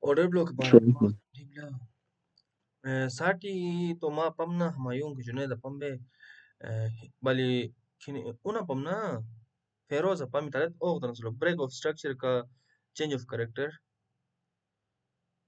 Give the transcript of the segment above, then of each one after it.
Order block के बारे में बात ठीक ला साटी तो ma pamna Humayun ki Junaid pambe bali kini una pamna Feroz pam talet ogdan solo break of structure ka change of character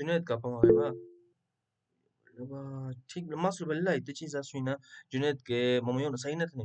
Junaid ka pam ba ठीक मासुल बल्ला इतनी चीज आसुइना जुनैद के Humayun सही ना थने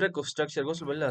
break of structure गोसल बल्ला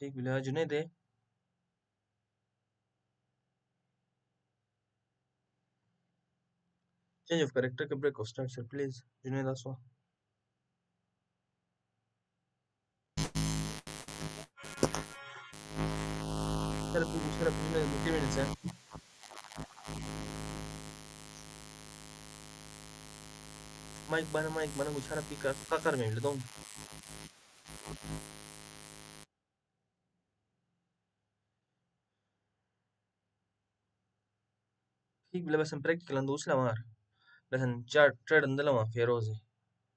ठीक बिला जुनैद change of character का break of structure please Junaid आसो मुशरफ जुनैद 3 minutes है माइक बना मुशरफ की का कर में ले दो ठीक बिला बस practical अंदूस ला मार बस चार ट्रेड अंदला मा फेरोज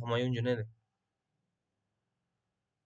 Humayun जुनैद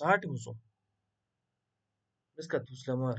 साठ मुसो बस का तुसला मार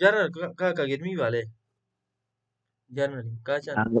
जनरल का गिरमी वाले जनरल का चान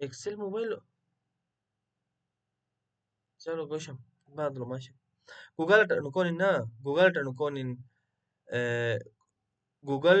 एक्सेल मोबाइल चलो गोशम बाद लो माशा गूगल नुकोन ना गूगल नुकोन गूगल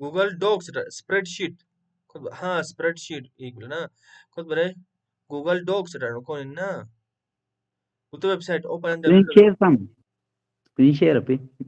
गूगल डॉक्स स्प्रेडशीट हाँ स्प्रेडशीट एक बोले ना खुद बरे गूगल डॉक्स कौन ना उतो website open screen W share कम स्क्रीन शेयर पे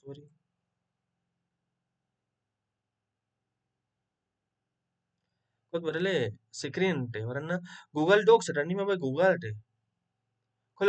सॉरी खुद बरे ले स्क्रीन टे वरना गूगल डॉक्स नहीं मैं भाई गूगल टे खुद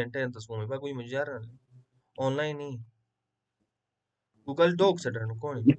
मेंटेन तो उसको मैं भाई कोई मुझे यार ऑनलाइन ही गूगल डॉक्स कौन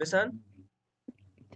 बस आन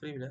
फ्री बिला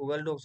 गूगल डॉक्स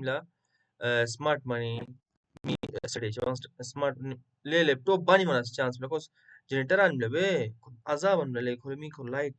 मिला smart money yesterday smart le laptop bani mana chance because generator an lebe azab an le khol mi khol light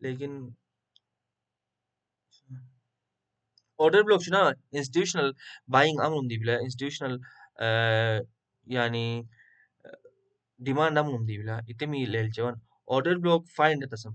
लेकिन order block ना institutional buying amrun di bila institutional yani demand amrun di bila itemi lel jawan order block find tasam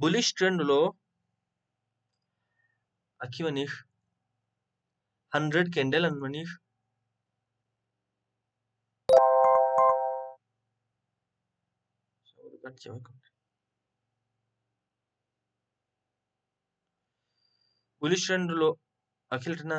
bullish trend lo aki manish 100 candle an manish bullish trend lo akiltna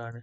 rane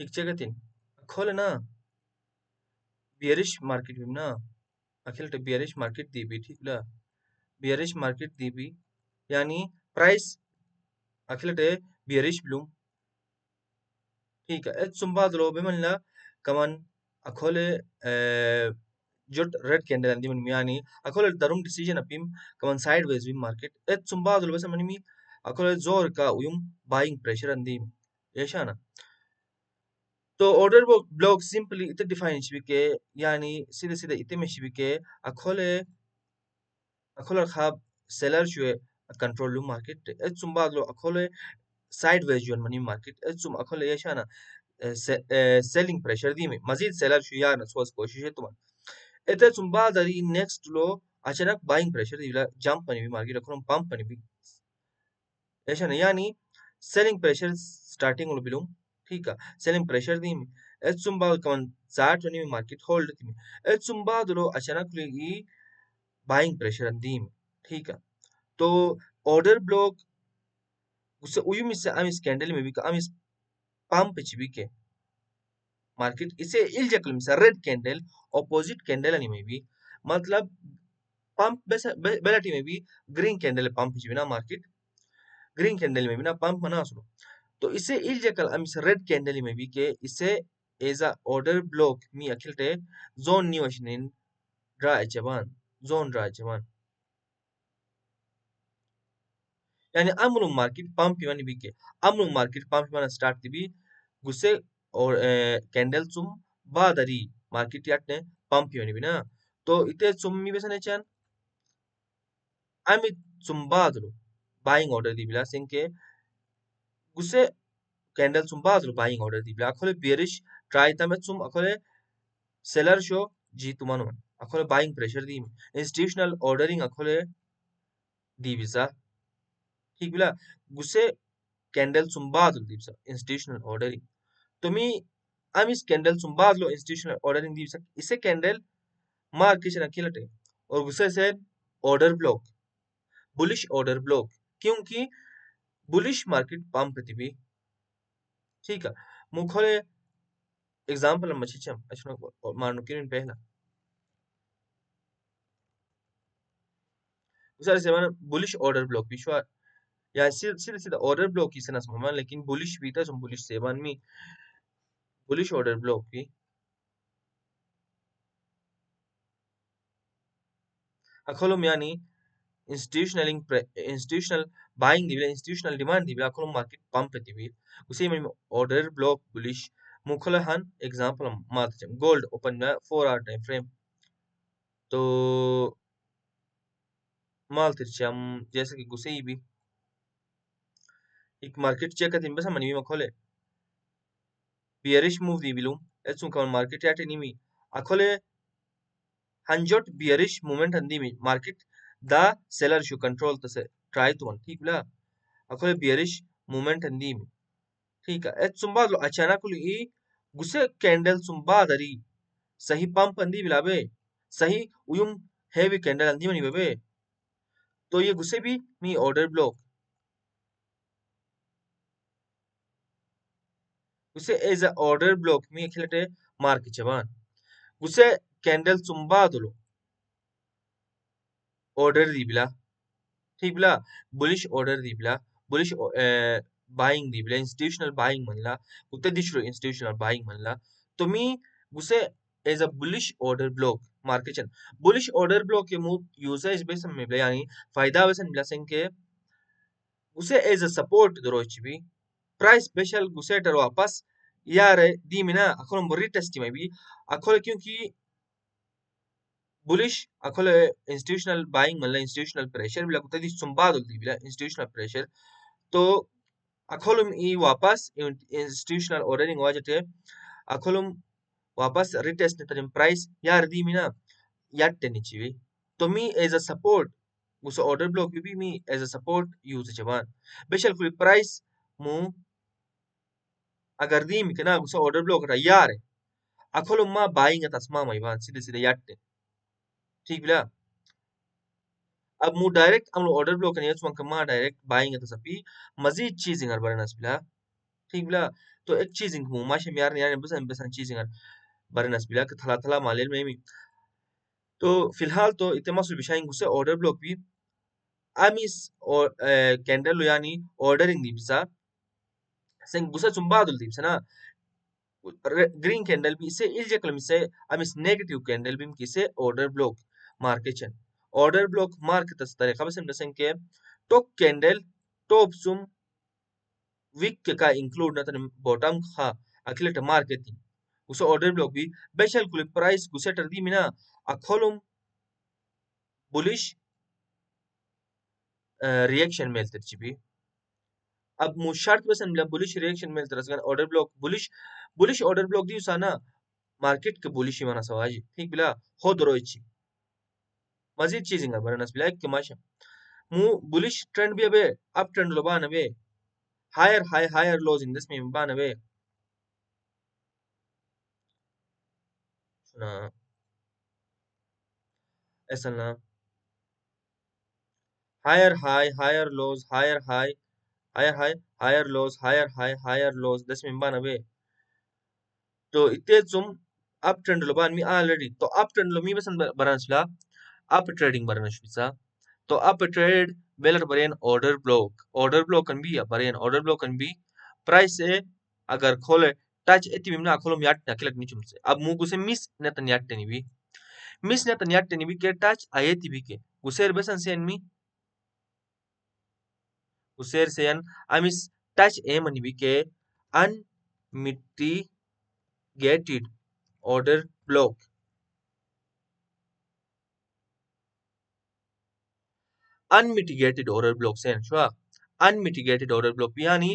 एक जगह तीन खोले ना bearish market में ना अखिल टे bearish market दी भी ठीक ला bearish market दी भी यानी प्राइस अखिल टे bearish ब्लूम ठीक है इस सुंबा दलो बेमन ला कमान अखोले जट रेड कैंडल अंदी मन यानी अखोले दरुम डिसीजन अपीम कमान साइडवेज भी मार्केट इस सुंबा दलो बस मनी मी अखोले जोर का उयुम बाइंग प्रेशर अंदी ऐसा ना तो order block simply ite define shibike yani sida ite meshibike akole khab seller shwe control lu market etsum badlo akole sideways jwan mani market etsum akole yashana selling pressure dimi mazid seller shu yana swas koshish tuman ete zum badari next lo achanak buying pressure dila jump mani bi market akolum pump mani bi yashana yani selling pressure starting lo bilum ठीक है selling pressure dimi etsum bad kaman zat mani bi market hold dimi etsum badlo achanak li buying pressure dimi ठीक है तो order block उसे uyumi se amis candle में भी amis pump chibi ke market इसे इल्जेकल मिसा रेड कैंडल ऑपोजिट कैंडल అని మేబీ मतलब पंप बेलाटी में भी ग्रीन कैंडल पंप जीविना मार्केट ग्रीन कैंडल में भी ना पंप मना सुनो तो इसे इल्जेकल अमिस रेड कैंडल में भी के इसे एजा ऑर्डर ब्लॉक मी अखिलते जोन नी वशनिन ड्रा एचबान जोन ड्रा एचबान yani amulum market pump yani भी के amulum market pump mana start दिबी गुसे और कैंडल चुम बादरी मार्केट याटने पंप yani भी ना तो इते चुम मी बेसने चान आमी चुम बादलो बाइंग ऑर्डर दिबिला सिंके गुसे कैंडल चुम बादलो बाइंग ऑर्डर दिबिला अखोले बेरिश ट्राई तमे चुम अखोले सेलर शो जी तुमानो अखोले बाइंग प्रेशर दी इंस्टीट्यूशनल ऑर्डरिंग अखोले दिबिसा ठीक बिला गुसे कैंडल चुम बादलो दिबिसा इंस्टीट्यूशनल ऑर्डरिंग तो मी आमी कैंडल चुम बादलो इंस्टीट्यूशनल ऑर्डरिंग दिबिसा इसे कैंडल मार्केट अखिलटे और गुसे से order block bullish order block क्योंकि बुलिश मार्केट पंप तिबी ठीक है मुखोले एग्जांपल मचिचम अशनो मारनो किरिन पहला उसार सेवन बुलिश ऑर्डर ब्लॉक विश्वा या सीधा ऑर्डर ब्लॉक की सना सममा लेकिन बुलिश भी था सम बुलिश सेवन में बुलिश ऑर्डर ब्लॉक की अखोलम यानी इंस्टीट्यूशनल बाइंग दिबे इंस्टीट्यूशनल डिमांड दिबे अखोलम मार्केट पंप दिबे उसी में ऑर्डर ब्लॉक बुलिश मुखोले हन एग्जांपल मात गोल्ड ओपन में 4 आवर टाइम फ्रेम तो माल तिरचम जैसे कि गुसे ही भी एक मार्केट चेक करते हैं बस मनी में खोले bearish move di bilum etsun kan market yate nimi akole hanjot bearish movement andimi market the seller should control the try to one ठीक ला akole bearish movement andimi ठीक है etsun बाद लो अचानक लो ई गुसे कैंडल सुम बादरी सही पंप अंदी बिलाबे सही उयुम हेवी कैंडल अंदी मनी बेबे तो ये गुसे भी मी ऑर्डर ब्लॉक गुसे एज अ ऑर्डर ब्लॉक मी खिलटे मार्क चबान गुसे कैंडल सुम बादलो ऑर्डर दी बिला ठीक बिला बुलिश ऑर्डर दी बिला बुलिश बाइंग दी बिला इंस्टीट्यूशनल बाइंग म्हणला कुठे दिसलो इंस्टीट्यूशनल बाइंग म्हणला तुम्ही गुसे as a bullish order block मार्केशन बुलिश ऑर्डर ब्लॉक के मूव यूजेज बेस में बिला यानी फायदा बेस बिला संके गुसे एज अ सपोर्ट दरोची भी प्राइस स्पेशल गुसे टर वापस यार दी मिना अखोल बोरी टेस्ट में भी अखोल क्योंकि बुलिश अखोल इंस्टीट्यूशनल बाइंग मतलब इंस्टीट्यूशनल प्रेशर बिला कुत्ता दी सुंबा दी बिला इंस्टीट्यूशनल प्रेशर तो अखोलम ई वापस इंस्टीट्यूशनल ऑर्डरिंग वाजते अखोलम वापस रिटेस्ट ने प्राइस यार दी मिना याट्टे निचिवी तो मी एज अ सपोर्ट उस ऑर्डर ब्लॉक भी मी एज अ सपोर्ट यूज जवान बेशल कुल प्राइस मु अगर दी मिकना उस ऑर्डर ब्लॉक रा यार अखोलम मा बाइंग तस्मा माइबान सीधे सीधे याट्टे ठीक बिला अब मु डायरेक्ट हम ऑर्डर ब्लॉक ने चुन कमा डायरेक्ट बाइंग तसपी मजीद चीजिंग अर बरनस बिला ठीक बिला तो एक चीजिंग मु माशे यार ने यार बस चीजिंग अर बरनस बिला कि थला थला मालेल में मी तो फिलहाल तो इतने मसल बिशाइन गुसे ऑर्डर ब्लॉक भी amis or candle yani ordering dibsa sen gusa chumbadul dibsa na green candle bi se ilje kalam se amis negative candle bim ki se order block market order block market tas tariqa bas sen ke top candle top sum week ka include na tan bottom kha akilete marketing gusa order block bi beshal kule price gusa tardi mina akolum bullish reaction melter bi अब मु शर्त बस हमला bullish reaction में तरस order block bullish order block दी उसाना market के बुलिश ही माना सवाजी ठीक बिला हो दरोइची मजीद चीजिंग बरनस बिला एक कमाशा मु बुलिश ट्रेंड भी अबे अप ट्रेंड लो बान अबे हायर लोज इन दिस में बान अबे ना ऐसा ना higher lows higher lows higher lows this में बान अबे तो इतने तुम अप ट्रेंड लो बान मी ऑलरेडी तो अप ट्रेंड लो मी बसन बरनसला अप ट्रेडिंग बरनस तो up trade वेलर बरेन ऑर्डर ब्लॉक कन भी या बरेन ऑर्डर ब्लॉक कन भी प्राइस से अगर खोले टच एति बिमना खोलो याट ना किलक निचुम से अब मु गुसे मिस नतन याट नि भी के टच आयति भी के गुसेर बसन से मी गुसेर से अमिस टच एम नि भी के unmitigated order block unmitigated order block sen shwa unmitigated order block yani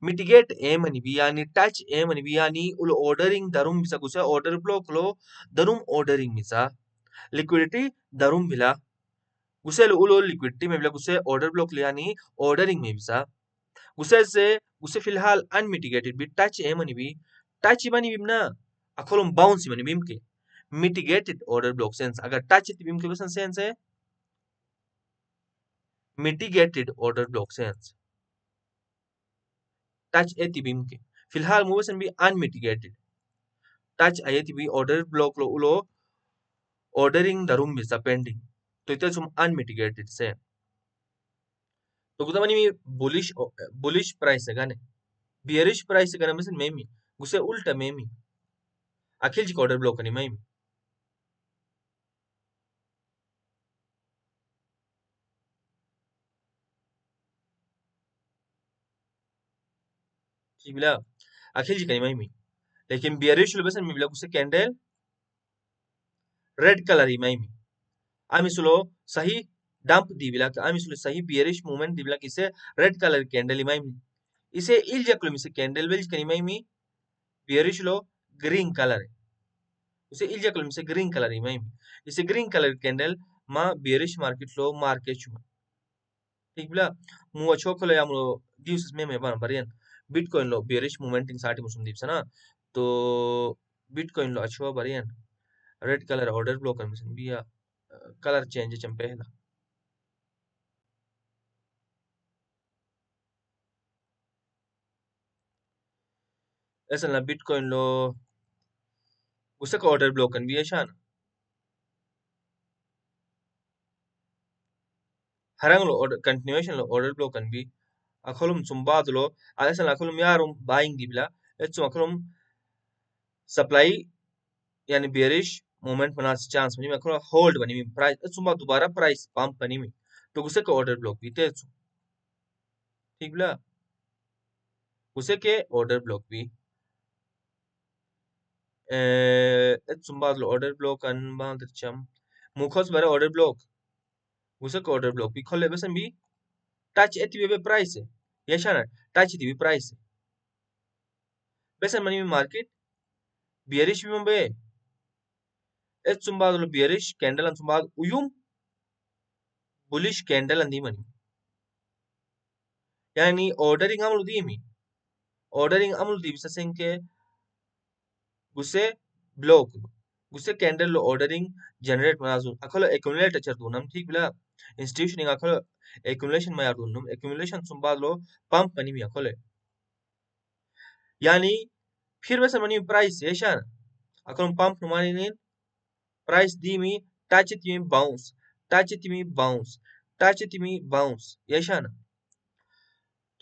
mitigate emani bi yani touch emani bi yani ul ordering darum bisa gusa order block lo darum ordering misa liquidity darum bila gusel ulo liquidity में bila guse order block le yani ordering में bisa guse फिलहाल unmitigated bi touch emani bi touch mani bimna akolum bounce mani bimke mitigated order block sense agar touch bimke besan sense है mitigated order block sense touch एति बिमके फिलहाल मूवसन भी unmitigated touch Ayati भी order block लो उलो ordering दारुम बिसा pending तो इते सुम unmitigated से तो गुदमनी मी बुलिश प्राइस है गाने बियरिश प्राइस है गाने मसन मेमी गुसे उल्टा मेमी अखिल जी ऑर्डर ब्लॉक नहीं मेमी ठीक बिला अखिल जी कहीं मेमी लेकिन बियरिश लो बसन मी बिला गुसे कैंडल रेड कलर ही मेमी आमी सुलो सही डंप दी बिला आमी सुलो सही बियरिश मूवमेंट दी बिला किसे रेड कलर कैंडल ही मेमी इसे इल्जा कुलो मिसे कैंडल वेल्ज कहीं मेमी बियरिश लो ग्रीन कलर है उसे इल्जा कुलो मिसे ग्रीन कलर ही मेमी इसे ग्रीन कलर कैंडल मा बियरिश मार्केट लो मार्केट चुमा ठीक बिला मु अच्छो कुलो यामुलो दिवस में बान बरियन बिटकॉइन लो बियरिश मूवमेंटिंग साटी मुसुम दीप्सना तो बिटकॉइन लो अच्छो बरियन रेड कलर ऑर्डर ब्लॉक कर मिसन बिया कलर चेंज चंपेला ऐसा ना बिटकॉइन लो उसे का ऑर्डर ब्लॉक कर बिया शान harang lo order continuation lo order block kan bi akolum sumbad lo alasan akolum yarum buying dibla etsu akolum supply yani bearish moment manas chance bani akolum hold bani mi price etsu ba दोबारा price pump bani mi तो गुसे का order block भी ते etsu ठीक बिला गुसे के order block भी etsu बाद lo order block kan ba tercham मुखोस बारे order block गुसे का order block भी खोले बसन भी touch eti be price है यशाना touch eti भी price है बसन मनी में market bearish भी मबे et zumbado lo bearish candle an zumbado uyum bullish candle an dimani yani ordering amul di bisa senke guse block guse candle lo ordering generate manazu akolo accumulate char dunam ठीक bila institution akolo accumulation ma yar dunum accumulation zumbado lo pump pani mi akole yani फिर बस मनी price येशान akolo pump numani price dimi touch it me bounce touch it me bounce touch it me bounce यशान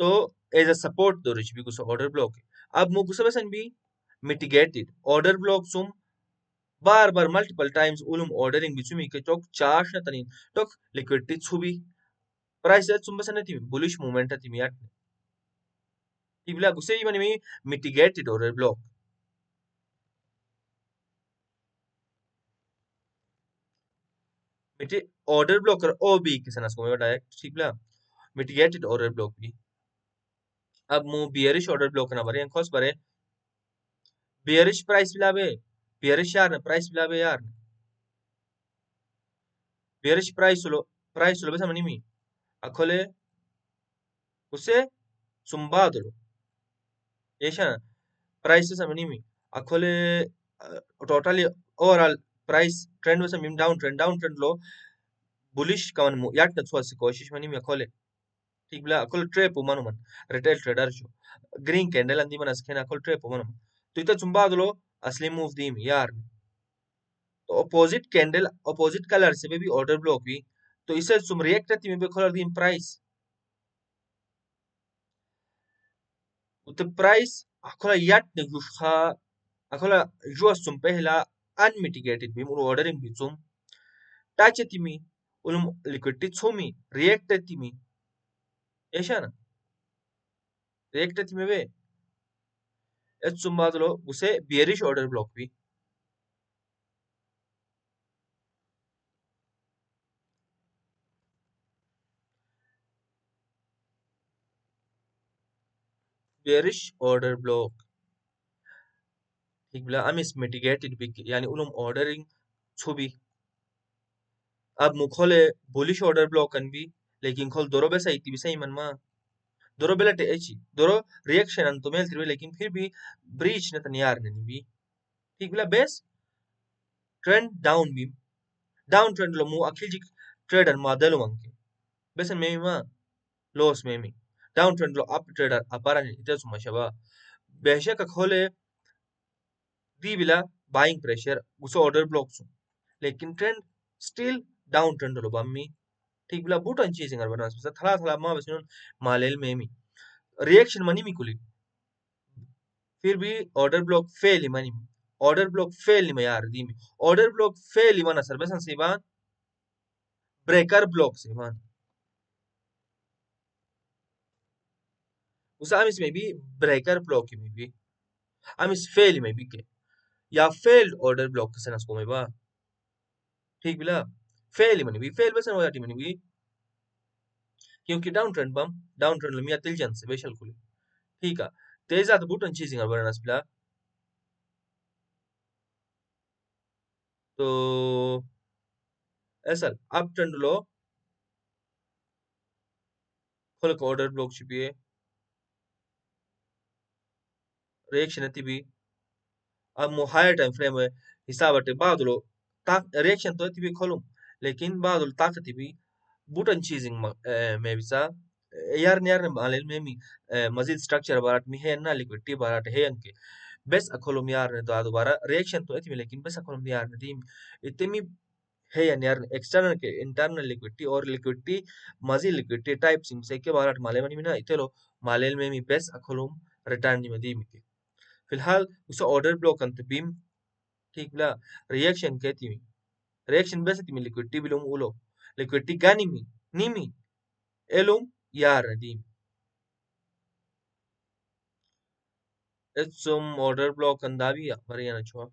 तो as a support दो rich भी कुछ order block अब मु कुछ बसन भी मिटिगेटेड ऑर्डर ब्लॉक सुम बार बार मल्टीपल टाइम्स उलुम ऑर्डरिंग बिचुमी के चोक चार्ज न तनी टोक लिक्विडिटी छुबी प्राइस सुम बसन ती बुलिश मूवमेंट ती मियाट तिबला गुसे बनी मी mitigated order block Miti order blocker OB किसान असको में डायरेक्ट ठीक ला mitigated order block भी अब मु bearish order block ना बरे कॉस बरे bearish price बिलाबे bearish यार price बिलाबे यार bearish price lo besa manimi akole use zumbadolo yesha price besa manimi akole totally overall price trend besa mim down trend lo bullish kaman mu yat na tsuasi कोशिश manimi akole ठीक बला akole trap umanu man retail trader sho green candle andi man askena akole trap umanu तो इतना zumbadolo असली move दी यार तो opposite colour से भी ऑर्डर ब्लॉक भी तो इसे तुम रिएक्ट करती में भी कलर दी प्राइस प्राइस अखोला याट ने गुशखा अखोला जो तुम पहला अनमिटिगेटेड भी मुरो ऑर्डरिंग भी तुम टच तिमी उलम लिक्विडिटी छुमी रिएक्ट तिमी ऐसा ना रिएक्ट तिमी वे एच तुम बात लो उसे बियरिश ऑर्डर ब्लॉक भी बियरिश ऑर्डर ब्लॉक ठीक बला अमिस मिटिगेटेड भी यानी उलम ऑर्डरिंग छुबी अब मुखोले बुलिश ऑर्डर ब्लॉक कन भी लेकिन खोल दोरो बेसा इति भी सही मन मा दोरो बेला टे एची दोरो रिएक्शन अंतो मेल तिरवे लेकिन फिर भी ब्रीच ने तनियार ने भी ठीक बिला बेस ट्रेंड डाउन ट्रेंड लो मु अखिल जी ट्रेडर मा दलो मंके बेसन मेमी मा लॉस मेमी डाउन ट्रेंड लो अप ट्रेडर अपारा ने इते सुमा शबा बेशक खोले दी बिला बाइंग प्रेशर उसो ऑर्डर ब्लॉक सु लेकिन ट्रेंड स्टिल डाउन ट्रेंड लो बम्मी ठीक बिला बूटन चीजिंग बना थला थला मा बेसन मालेल मेमी रिएक्शन मनी मी कुली फिर भी ऑर्डर ब्लॉक फेल नहीं यार दी में ऑर्डर ब्लॉक फेल ही माना सर बस सिवान ब्रेकर ब्लॉक सिवान उस आमिस में भी ब्रेकर ब्लॉक में भी आमिस फेल में भी के या फेल्ड ऑर्डर ब्लॉक से नसको में बा ठीक बिला फेल ही मनी भी फेल बस हो जाती मनी भी क्योंकि डाउन ट्रेंड लो मिया तिलजन से बेशल कुली ठीक है तेजा तो बूटन चीजिंग बना नसबिला तो ऐसा अप ट्रेंड लो खोल ऑर्डर ब्लॉक छिपिए रिएक्शन अति भी अब मो हायर टाइम फ्रेम में हिसाब अटे बादलो ताक रिएक्शन तो अति भी खोलूं लेकिन बादलो ताकत भी बूटन चीजिंग में भी सा यार नियार ने मालेल में मी मजीद स्ट्रक्चर बारात में है ना लिक्विडिटी बारात है अंके बस अकोलम यार ने तो दोबारा रिएक्शन तो अति में लेकिन बस अकोलम यार ने टीम इतनी है यार एक्सटर्नल के इंटरनल लिक्विडिटी और लिक्विडिटी मजीद लिक्विडिटी टाइप सिम से के बारात माले में ना इतलो मालेल में मी बस अकोलम रिटर्न में दी में फिलहाल उसे ऑर्डर ब्लॉक अंत बीम ठीक ला रिएक्शन कहती मी रिएक्शन बस ती मी लिक्विडिटी बिलुम उलो लिक्विडिटी गानी मी नीमी एलुम यार दी एचुम ऑर्डर ब्लॉक अंदावी मरियाना छुआ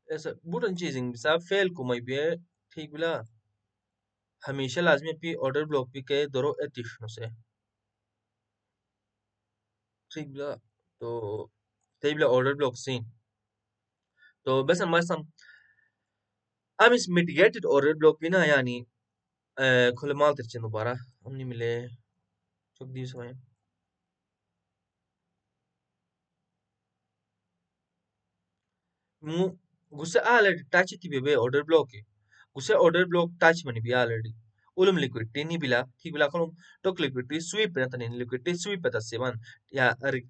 ऐसा बुटन चीजिंग बिसा फेल को मई भी ठीक बिला हमेशा लाजमी पी ऑर्डर ब्लॉक भी के दरो एतिशनो से ठीक बिला तो ते बिला ऑर्डर ब्लॉक सीन तो बस मसम अमिस मिटिगेटेड ऑर्डर ब्लॉक भी ना यानी खुले माल तिरचे दोबारा हमने मिले चौक दी समय मु गुस्से आलरेडी टच थी बेबे ऑर्डर ब्लॉक है गुस्से ऑर्डर ब्लॉक टच मनी भी आलरेडी उलम लिक्विडिटी नहीं बिला ठीक बिला कलम टोक लिक्विडिटी स्वीप ना तने लिक्विडिटी स्वीप बता सेवन या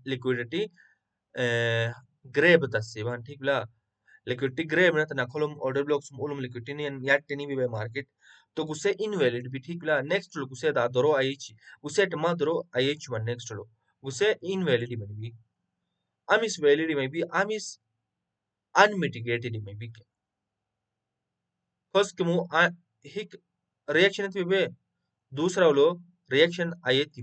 लिक्विडिटी ग्रे बता सेवन ठीक बिला लिक्विडिटी ग्रे में तना कलम ऑर्डर ब्लॉक सुम उलम लिक्विडिटी नहीं याट नहीं भी मार्केट तो गुस्से इनवैलिड भी ठीक बिला नेक्स्ट लो गुस्से दा दरो आईची गुस्से टमा दरो आईची वन नेक्स्ट लो Guse invalid maybe. Amis valid maybe. Amis unmitigated maybe. Cause kemu hik reaction tibe दूसरा वालो reaction ayeti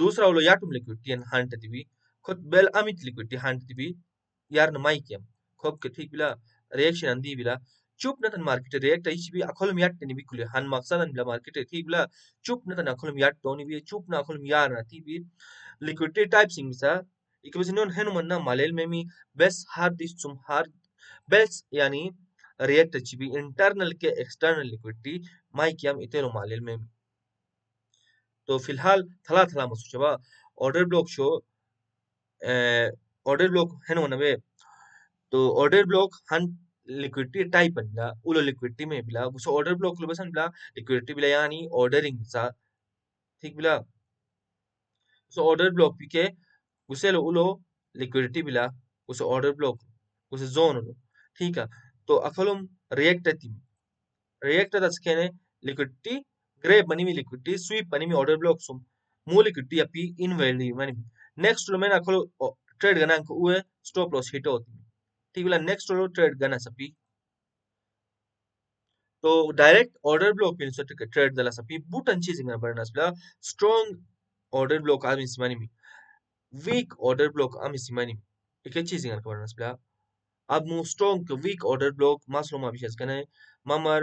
दूसरा वालो याटुम liquidity en hand tibi khod bel amit liquidity hand tibi yar na maikiam khop ke thik bila reaction andi bila chup na tan market react aichi bi akholum yat ni bi kule han maqsadan bila market thik bila chup na tan akholum yat toni bi chup na akholum yar na tibi liquidity type sing bisa ikabisinon henu manna malel memi best hard is zum hard best yani react achibi internal ke external liquidity maikiam itelo malel memi तो फिलहाल थला थला मसु चबा order block show order block है ना वे तो order block हन liquidity type बनला उलो लिक्विडिटी में बिला सो ऑर्डर ब्लॉक लो बसन बिला लिक्विडिटी बिला यानी ऑर्डरिंग सा ठीक बिला सो ऑर्डर ब्लॉक पीके उसे लो उलो लिक्विडिटी बिला उसे ऑर्डर ब्लॉक उसे जोन लो ठीक है तो अखलुम react das kene liquidity grab mani mi liquidity sweep mani mi order block sum mu liquidity api invalid mani next lo mena kholo trade gana ko uwe stop loss hit hoti ठीक है next row trade गना सपी तो direct order block pin सट के trade दला सपी बूटन chasing बरना सला strong order block आमी सिमानी मी week order block आमी सिमानी इके चीजिंग बरना सला अब मु स्ट्रांग वीक ऑर्डर ब्लॉक मासलो मा बिशस कने mamar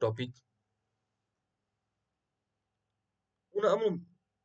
टॉपिक उन अमु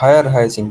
higher highs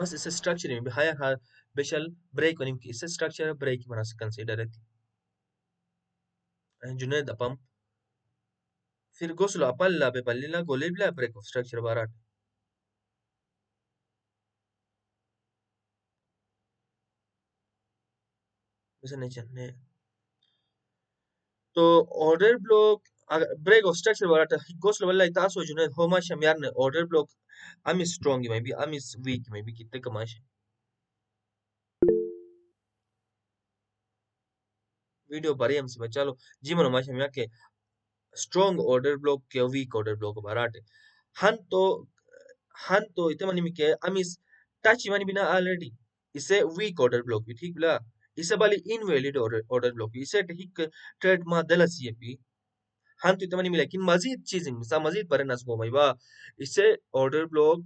बस इसे स्ट्रक्चर में हायर हायर बेशल ब्रेक वनिम की इसे स्ट्रक्चर ब्रेक मना से कंसीडर है जुनेद अपम फिर गोसलो अपल ला पे पल्लीला गोलेबला ब्रेक ऑफ स्ट्रक्चर बाराट वैसे नहीं चलने तो order block break of structure बाराट गोसलो वाला इतासो जुनेद होमा शमियार ने ऑर्डर ब्लॉक I'm strong में भी I'm weak में भी कितने कमाश वीडियो बारी हमसे चलो जी मनो माशा मिया के स्ट्रॉन्ग ऑर्डर ब्लॉक के वीक ऑर्डर ब्लॉक बाराटे हन तो इतने मनी में के अमिस टच मनी बिना ऑलरेडी इसे वीक ऑर्डर ब्लॉक भी ठीक बिला इसे बाली इनवैलिड ऑर्डर ब्लॉक भी इसे ठीक ट्रेड मा दलसी है भी हन तो इतने मनी मिला लेकिन मजीद चीजिंग मिसा मजीद बरे नस गो मई बा इसे ऑर्डर ब्लॉक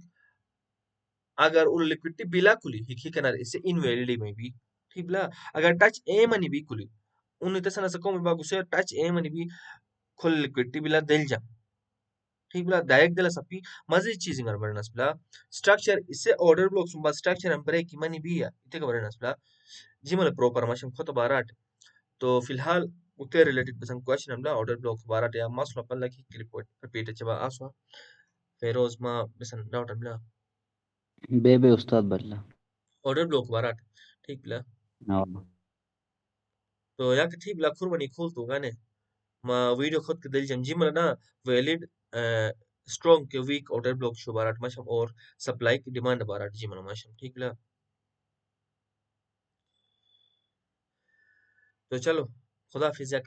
अगर उन लिक्विडिटी बिला कुली हिकी कनार इसे इनवैलिड में भी ठीक बिला अगर टच ए मनी भी कुली उन इतने सना सको मई बा गुसे टच ए मनी भी खुल लिक्विडिटी बिला दिल जा ठीक बिला डायरेक्ट दिला सपी मजीद चीजिंग कर बरनस बिला स्ट्रक्चर इसे ऑर्डर ब्लॉक सुबह स्ट्रक्चर हम ब्रेक की मनी भी है इतने का बरनस बिला जिमल प्रोपर मशम खत बाराट तो फिलहाल उते रिलेटेड बसम क्वेश्चन हमला ऑर्डर ब्लॉक बाराट या मसला पल्ला की रिपोर्ट रिपीट चबा आसवा फेरोज मा बसन डाउट हमला बे उस्ताद बल्ला ऑर्डर ब्लॉक बाराट ठीक बिला हाँ तो या कि ठीक बिला खुरबनी खोल तो गाने मा वीडियो खुद के दिल जमजी मला ना वैलिड स्ट्रॉन्ग के वीक ऑर्डर ब्लॉक शो बाराट मशम और सप्लाई की डिमांड बाराट जी मनो मशम ठीक बिला तो चलो खुदा हाफिज या